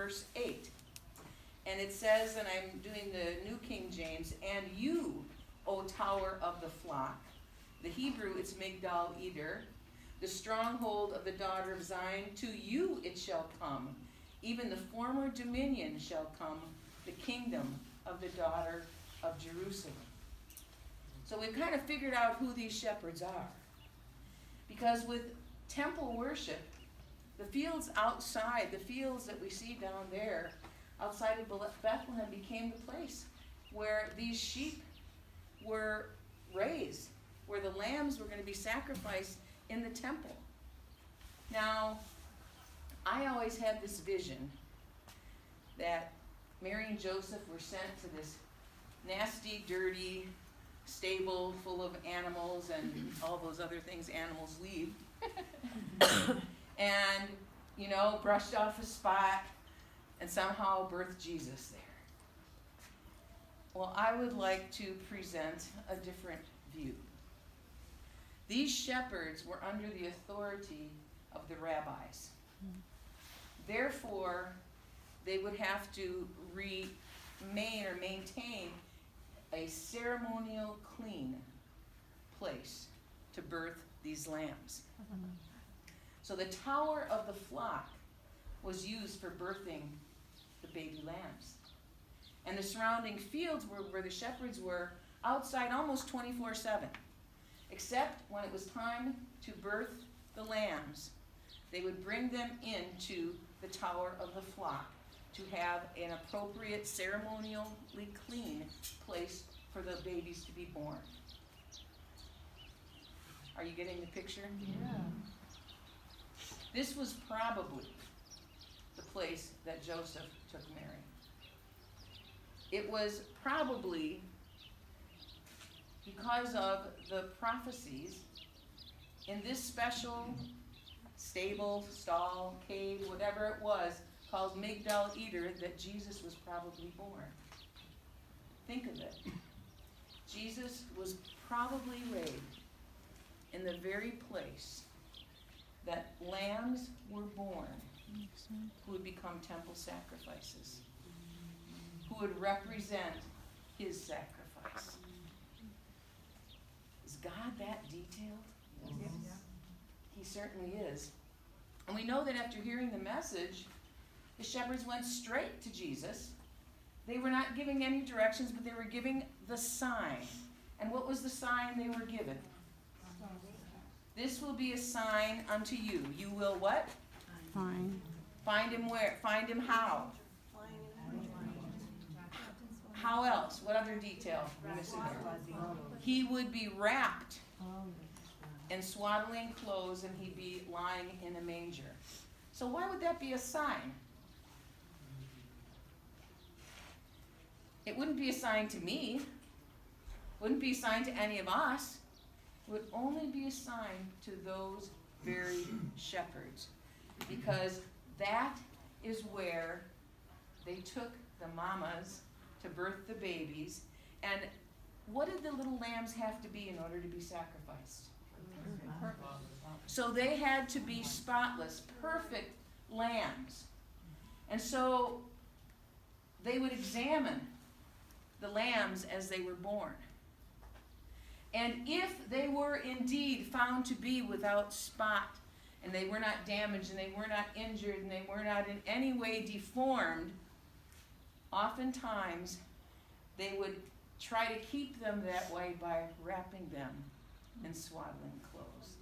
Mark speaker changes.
Speaker 1: verse 8. And it says, and I'm doing the New King James, and you, O tower of the flock. The Hebrew, it's Migdal Eder, the stronghold of the daughter of Zion. To you it shall come. Even the former dominion shall come, the kingdom of the daughter of Jerusalem. So we've kind of figured out who these shepherds are. Because with temple worship, the fields outside, the fields that we see down there, outside of Bethlehem, became the place where these sheep were raised, where the lambs were going to be sacrificed in the temple. Now, I always had this vision that Mary and Joseph were sent to this nasty, dirty stable full of animals and all those other things animals leave. And, brushed off a spot and somehow birthed Jesus there. Well, I would like to present a different view. These shepherds were under the authority of the rabbis. Therefore, they would have to maintain a ceremonial clean place to birth these lambs. So the tower of the flock was used for birthing the baby lambs. And the surrounding fields where the shepherds were outside almost 24/7. Except when it was time to birth the lambs, they would bring them into the tower of the flock to have an appropriate, ceremonially clean place for the babies to be born. Are you getting the picture?
Speaker 2: Yeah.
Speaker 1: This was probably the place that Joseph took Mary. It was probably because of the prophecies in this special stable, stall, cave, whatever it was, called Migdal Eder, that Jesus was probably born. Think of it. Jesus was probably raised in the very place that lambs were born who would become temple sacrifices, who would represent his sacrifice. Is God that detailed?
Speaker 2: Yes.
Speaker 1: He certainly is. And we know that after hearing the message, the shepherds went straight to Jesus. They were not giving any directions, but they were giving the sign. And what was the sign they were given? This will be a sign unto you. You will what? Find him where? Find him how? How else? What other detail? He would be wrapped in swaddling clothes, and he'd be lying in a manger. So why would that be a sign? It wouldn't be a sign to me. Wouldn't be a sign to any of us. It would only be a sign to those very shepherds, because that is where they took the mamas to birth the babies. And what did the little lambs have to be in order to be sacrificed? Perfect. So they had to be spotless, perfect lambs. And so they would examine the lambs as they were born. And if they were indeed found to be without spot, and they were not damaged, and they were not injured, and they were not in any way deformed, oftentimes they would try to keep them that way by wrapping them in swaddling clothes.